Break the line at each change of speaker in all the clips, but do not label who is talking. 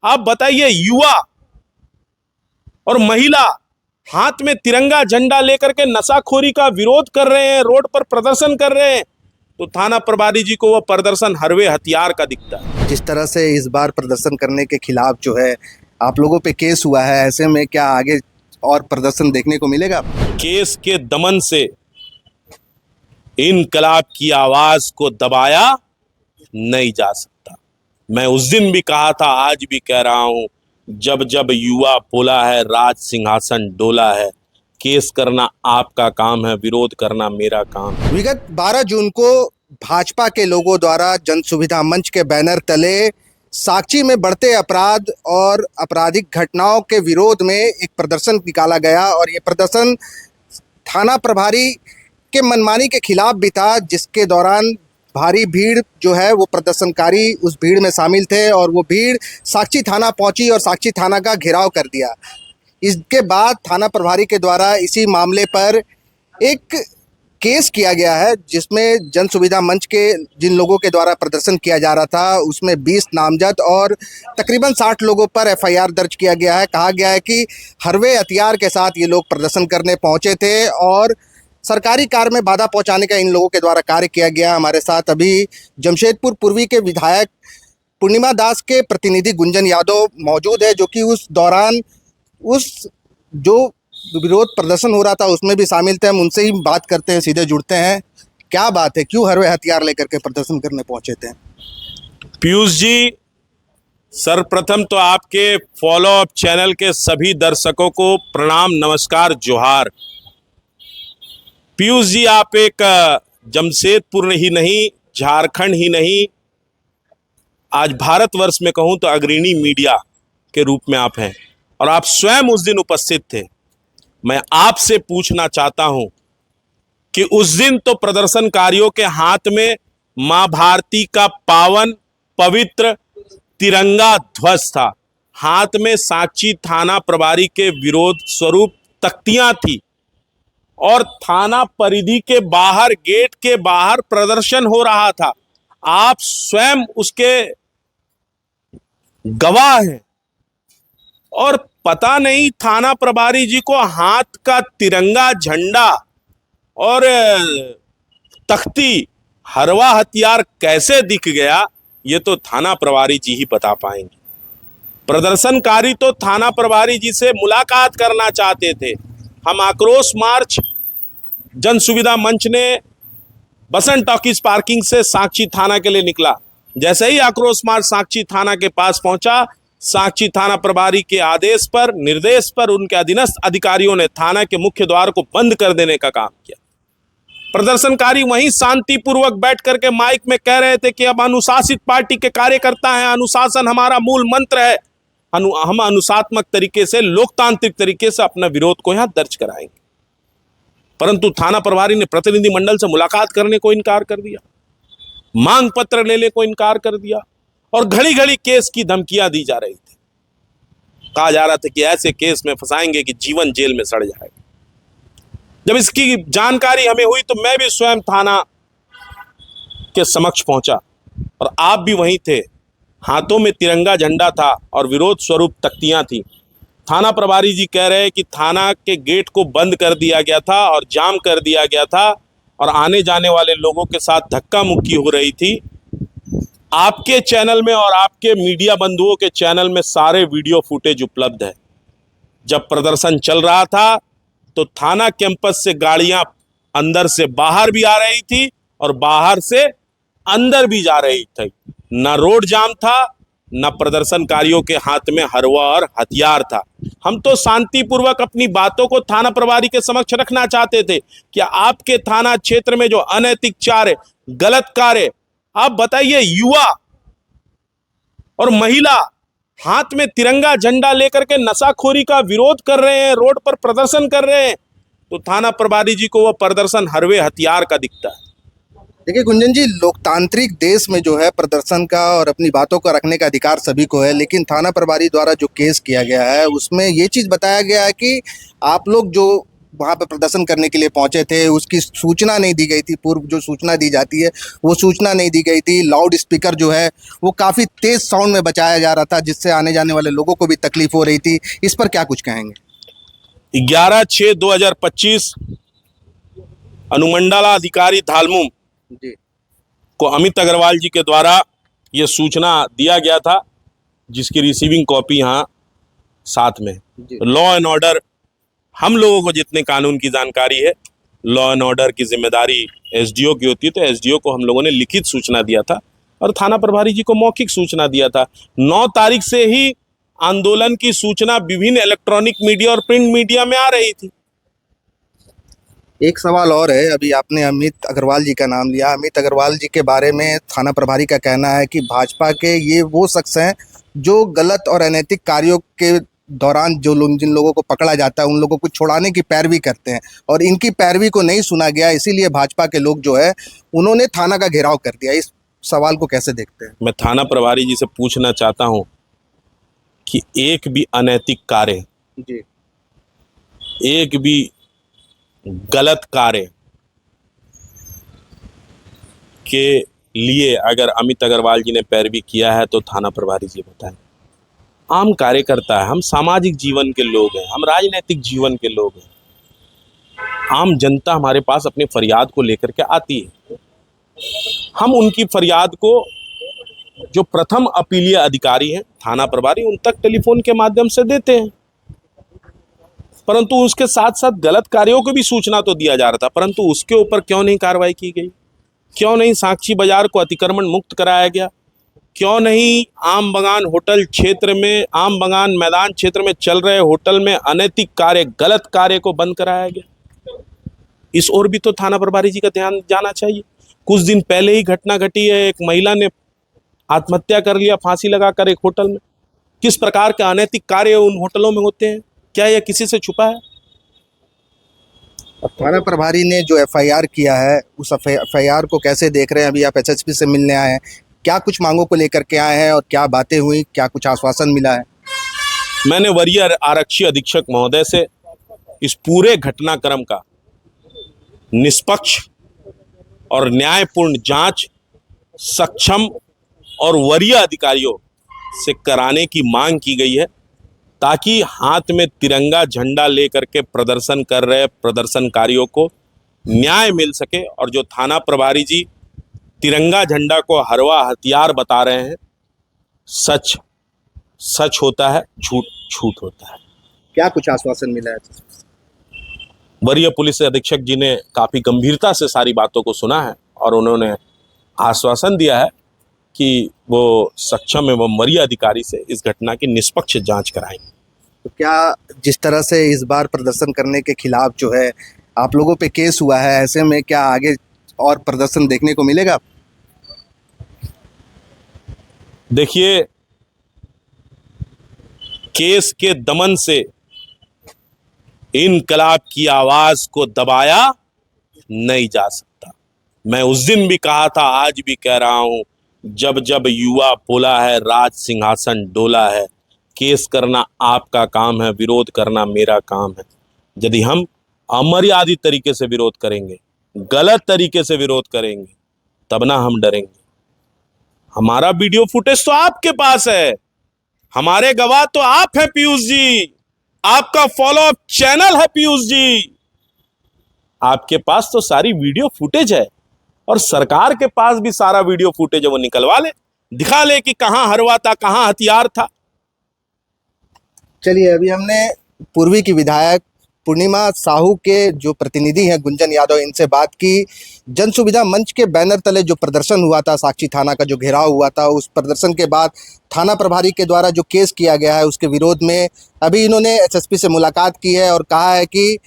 आप बताइए, युवा और महिला हाथ में तिरंगा झंडा लेकर के नशाखोरी का विरोध कर रहे हैं, रोड पर प्रदर्शन कर रहे हैं, तो थाना प्रभारी जी को वह प्रदर्शन हरवे हथियार का दिखता है।
जिस तरह से इस बार प्रदर्शन करने के खिलाफ जो है आप लोगों पे केस हुआ है, ऐसे में क्या आगे और प्रदर्शन देखने को मिलेगा?
केस के दमन से इनकलाब की आवाज को दबाया नहीं जा सकता। मैं उस दिन भी कहा था, आज भी कह रहा हूं, जब जब युवा बोला है राज सिंहासन डोला है। केस करना आपका काम है, विरोध करना मेरा काम है।
विगत 12 जून को भाजपा के लोगों द्वारा जन सुविधा मंच के बैनर तले साक्षी में बढ़ते अपराध और आपराधिक घटनाओं के विरोध में एक प्रदर्शन निकाला गया और ये प्रदर्शन थाना प्रभारी के मनमानी के खिलाफ भी था, जिसके दौरान भारी भीड़ जो है वो प्रदर्शनकारी उस भीड़ में शामिल थे और वो भीड़ साक्षी थाना पहुंची और साक्षी थाना का घेराव कर दिया। इसके बाद थाना प्रभारी के द्वारा इसी मामले पर एक केस किया गया है, जिसमें जन सुविधा मंच के जिन लोगों के द्वारा प्रदर्शन किया जा रहा था उसमें 20 नामजद और तकरीबन 60 लोगों पर एफआईआर दर्ज किया गया है। कहा गया है कि हरवे हथियार के साथ ये लोग प्रदर्शन करने पहुंचे थे और सरकारी कार्य में बाधा पहुंचाने का इन लोगों के द्वारा कार्य किया गया। हमारे साथ अभी जमशेदपुर पूर्वी के विधायक पूर्णिमा दास के प्रतिनिधि गुंजन यादव मौजूद है, जो कि उस दौरान उस जो विरोध प्रदर्शन हो रहा था उसमें भी शामिल थे। हम उनसे ही बात करते हैं, सीधे जुड़ते हैं। क्या बात है, क्यों हरवे हथियार लेकर के प्रदर्शन करने पहुंचे थे?
पीयूष जी, सर्वप्रथम तो आपके फॉलो अप चैनल के सभी दर्शकों को प्रणाम, नमस्कार, जोहार। पीयूष जी, आप एक जमशेदपुर ही नहीं, झारखंड ही नहीं, आज भारतवर्ष में कहूं तो अग्रणी मीडिया के रूप में आप हैं और आप स्वयं उस दिन उपस्थित थे। मैं आपसे पूछना चाहता हूं कि उस दिन तो प्रदर्शनकारियों के हाथ में मां भारती का पावन पवित्र तिरंगा ध्वज था, हाथ में साक्षी थाना प्रभारी के विरोध स्वरूप तख्तियां थी और थाना परिधि के बाहर, गेट के बाहर प्रदर्शन हो रहा था। आप स्वयं उसके गवाह हैं और पता नहीं थाना प्रभारी जी को हाथ का तिरंगा झंडा और तख्ती, हरवा हथियार कैसे दिख गया, ये तो थाना प्रभारी जी ही बता पाएंगे। प्रदर्शनकारी तो थाना प्रभारी जी से मुलाकात करना चाहते थे। हम आक्रोश मार्च जन सुविधा मंच ने बसंत टॉकीज पार्किंग से साक्षी थाना के लिए निकला। जैसे ही आक्रोश मार्च साक्षी थाना के पास पहुंचा, साक्षी थाना प्रभारी के आदेश पर, निर्देश पर उनके अधीनस्थ अधिकारियों ने थाना के मुख्य द्वार को बंद कर देने का काम किया। प्रदर्शनकारी वहीं शांतिपूर्वक बैठ करके माइक में कह रहे थे कि अब अनुशासित पार्टी के कार्यकर्ता हैं, अनुशासन हमारा मूल मंत्र है, हम अनुशासनात्मक तरीके से, लोकतांत्रिक तरीके से अपना विरोध को यहां दर्ज कराएंगे। परंतु थाना प्रभारी ने प्रतिनिधि मंडल से मुलाकात करने को इनकार कर दिया, मांग पत्र लेने को इनकार कर दिया और घड़ी घड़ी केस की धमकियां दी जा रही थी। कहा जा रहा था कि ऐसे केस में फंसाएंगे कि जीवन जेल में सड़ जाएगा। जब इसकी जानकारी हमें हुई तो मैं भी स्वयं थाना के समक्ष पहुंचा और आप भी वहीं थे। हाथों में तिरंगा झंडा था और विरोध स्वरूप तख्तियां थी। थाना प्रभारी जी कह रहे हैं कि थाना के गेट को बंद कर दिया गया था और जाम कर दिया गया था और आने जाने वाले लोगों के साथ धक्का मुक्की हो रही थी। आपके चैनल में और आपके मीडिया बंधुओं के चैनल में सारे वीडियो फुटेज उपलब्ध है। जब प्रदर्शन चल रहा था तो थाना कैंपस से गाड़ियां अंदर से बाहर भी आ रही थी और बाहर से अंदर भी जा रही थी। न रोड जाम था, न प्रदर्शनकारियों के हाथ में हरवा और हथियार था। हम तो शांतिपूर्वक अपनी बातों को थाना प्रभारी के समक्ष रखना चाहते थे कि आपके थाना क्षेत्र में जो अनैतिक कार्य, गलत कार्य, आप बताइए, युवा और महिला हाथ में तिरंगा झंडा लेकर के नशाखोरी का विरोध कर रहे हैं, रोड पर प्रदर्शन कर रहे हैं, तो थाना प्रभारी जी को वह प्रदर्शन हरवे हथियार का दिखता है।
देखिए गुंजन जी, लोकतांत्रिक देश में जो है प्रदर्शन का और अपनी बातों का रखने का अधिकार सभी को है, लेकिन थाना प्रभारी द्वारा जो केस किया गया है उसमें ये चीज़ बताया गया है कि आप लोग जो वहां पर प्रदर्शन करने के लिए पहुंचे थे उसकी सूचना नहीं दी गई थी। पूर्व जो सूचना दी जाती है वो सूचना नहीं दी गई थी। लाउड स्पीकर जो है वो काफ़ी तेज साउंड में बजाया जा रहा था, जिससे आने जाने वाले लोगों को भी तकलीफ हो रही थी। इस पर क्या कुछ कहेंगे?
11/6/2025 अनुमंडलाधिकारी धालमुम
जी
को अमित अग्रवाल जी के द्वारा ये सूचना दिया गया था, जिसकी रिसीविंग कॉपी यहाँ साथ में।
जी
लॉ एंड ऑर्डर, हम लोगों को जितने कानून की जानकारी है, लॉ एंड ऑर्डर की जिम्मेदारी एसडीओ की होती है, तो एसडीओ को हम लोगों ने लिखित सूचना दिया था और थाना प्रभारी जी को मौखिक सूचना दिया था। 9 तारीख से ही आंदोलन की सूचना विभिन्न इलेक्ट्रॉनिक मीडिया और प्रिंट मीडिया में आ रही थी।
एक सवाल और है, अभी आपने अमित अग्रवाल जी का नाम लिया। अमित अग्रवाल जी के बारे में थाना प्रभारी का कहना है कि भाजपा के ये वो शख्स हैं जो गलत और अनैतिक कार्यों के दौरान जो लोग जिन लोगों को पकड़ा जाता है उन लोगों को छुड़ाने की पैरवी करते हैं, और इनकी पैरवी को नहीं सुना गया, इसीलिए भाजपा के लोग जो है उन्होंने थाना का घेराव कर दिया। इस सवाल को कैसे देखते हैं?
मैं थाना प्रभारी जी से पूछना चाहता हूं कि एक भी अनैतिक कार्य,
जी
एक भी गलत कार्य के लिए अगर अमित अग्रवाल जी ने पैरवी किया है तो थाना प्रभारी जी बताएं। आम कार्यकर्ता है, हम सामाजिक जीवन के लोग हैं, हम राजनीतिक जीवन के लोग हैं। आम जनता हमारे पास अपनी फरियाद को लेकर के आती है, हम उनकी फरियाद को जो प्रथम अपीलीय अधिकारी हैं थाना प्रभारी, उन तक टेलीफोन के माध्यम से देते हैं। परंतु उसके साथ साथ गलत कार्यों को भी सूचना तो दिया जा रहा था, परंतु उसके ऊपर क्यों नहीं कार्रवाई की गई? क्यों नहीं साक्षी बाजार को अतिक्रमण मुक्त कराया गया? क्यों नहीं आम बगान होटल क्षेत्र में, आम बगान मैदान क्षेत्र में चल रहे होटल में अनैतिक कार्य, गलत कार्य को बंद कराया गया? इस ओर भी तो थाना प्रभारी जी का ध्यान जाना चाहिए। कुछ दिन पहले ही घटना घटी है, एक महिला ने आत्महत्या कर लिया फांसी लगाकर एक होटल में। किस प्रकार के अनैतिक कार्य उन होटलों में होते हैं, क्या यह किसी से छुपा है?
थाना प्रभारी ने जो एफआईआर किया है उस एफआईआर को कैसे देख रहे हैं? अभी आप एसएसपी से मिलने आए हैं, क्या कुछ मांगों को लेकर के आए हैं और क्या बातें हुई, क्या कुछ आश्वासन मिला है?
मैंने वरीय आरक्षी अधीक्षक महोदय से इस पूरे घटनाक्रम का निष्पक्ष और न्यायपूर्ण जांच सक्षम और वरीय अधिकारियों से कराने की मांग की गई है, ताकि हाथ में तिरंगा झंडा लेकर के प्रदर्शन कर रहे प्रदर्शनकारियों को न्याय मिल सके। और जो थाना प्रभारी जी तिरंगा झंडा को हरवा हथियार बता रहे हैं, सच सच होता है, झूठ झूठ होता है।
क्या कुछ आश्वासन मिला है?
वरीय पुलिस अधीक्षक जी ने काफ़ी गंभीरता से सारी बातों को सुना है और उन्होंने आश्वासन दिया है कि वो सक्षम एवं वरीय अधिकारी से इस घटना की निष्पक्ष जांच कराएंगे।
तो क्या जिस तरह से इस बार प्रदर्शन करने के खिलाफ जो है आप लोगों पे केस हुआ है, ऐसे में क्या आगे और प्रदर्शन देखने को मिलेगा?
देखिए, केस के दमन से इनकलाब की आवाज को दबाया नहीं जा सकता। मैं उस दिन भी कहा था, आज भी कह रहा हूं, जब जब युवा बोला है राज सिंहासन डोला है। केस करना आपका काम है, विरोध करना मेरा काम है। यदि हम अमर्यादित तरीके से विरोध करेंगे, गलत तरीके से विरोध करेंगे, तब ना हम डरेंगे। हमारा वीडियो फुटेज तो आपके पास है, हमारे गवाह तो आप हैं पीयूष जी, आपका फॉलो अप चैनल है पीयूष जी, आपके पास तो सारी वीडियो फुटेज है और सरकार के पास भी सारा वीडियो फुटेज है। वो निकलवा ले, दिखा ले कि कहां हरवा था, कहां हथियार था।
चलिए, अभी हमने पूर्वी की विधायक पूर्णिमा साहू के जो प्रतिनिधि हैं गुंजन यादव, इनसे बात की। जन सुविधा मंच के बैनर तले जो प्रदर्शन हुआ था, साक्षी थाना का जो घेराव हुआ था, उस प्रदर्शन के बाद थाना प्रभारी के द्वारा जो केस किया गया है उसके विरोध में अभी इन्होंने एसएसपी से मुलाकात की है और कहा है कि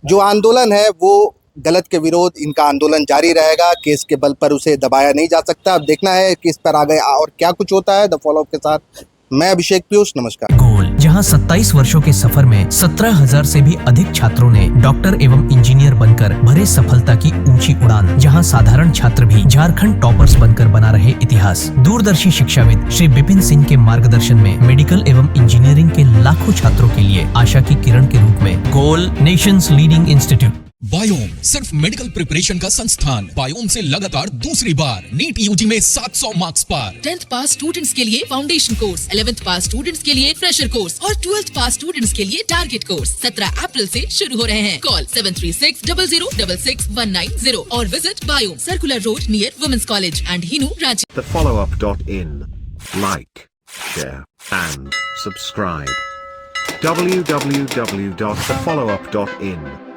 जो आंदोलन है वो गलत के विरोध, इनका आंदोलन जारी रहेगा, केस के बल पर उसे दबाया नहीं जा सकता। अब देखना है किस पर आ गए और क्या कुछ होता है। द फॉलोअप के साथ मैं अभिषेक पीयूष, नमस्कार।
गोल, जहां 27 वर्षों के सफर में 17,000 से भी अधिक छात्रों ने डॉक्टर एवं इंजीनियर बनकर भरे सफलता की ऊंची उड़ान, जहां साधारण छात्र भी झारखंड टॉपर्स बनकर बना रहे इतिहास। दूरदर्शी शिक्षाविद श्री विपिन सिंह के मार्गदर्शन में मेडिकल एवं इंजीनियरिंग के लाखों छात्रों के लिए आशा की किरण के रूप में गोल, नेशंस लीडिंग इंस्टीट्यूट।
बायोम सिर्फ मेडिकल प्रिपरेशन का संस्थान। बायोम से लगातार दूसरी बार नीट यूजी में 700 मार्क्स पार।
10th पास स्टूडेंट्स के लिए फाउंडेशन कोर्स, 11th पास स्टूडेंट्स के लिए फ्रेशर कोर्स और 12th पास स्टूडेंट्स के लिए टारगेट कोर्स 17 अप्रैल से शुरू हो रहे हैं। कॉल 7360066190 और visit Biome, circular road near women's college and Hinoo, Ranchi.
thefollowup.in. Like, share, and subscribe. www.thefollowup.in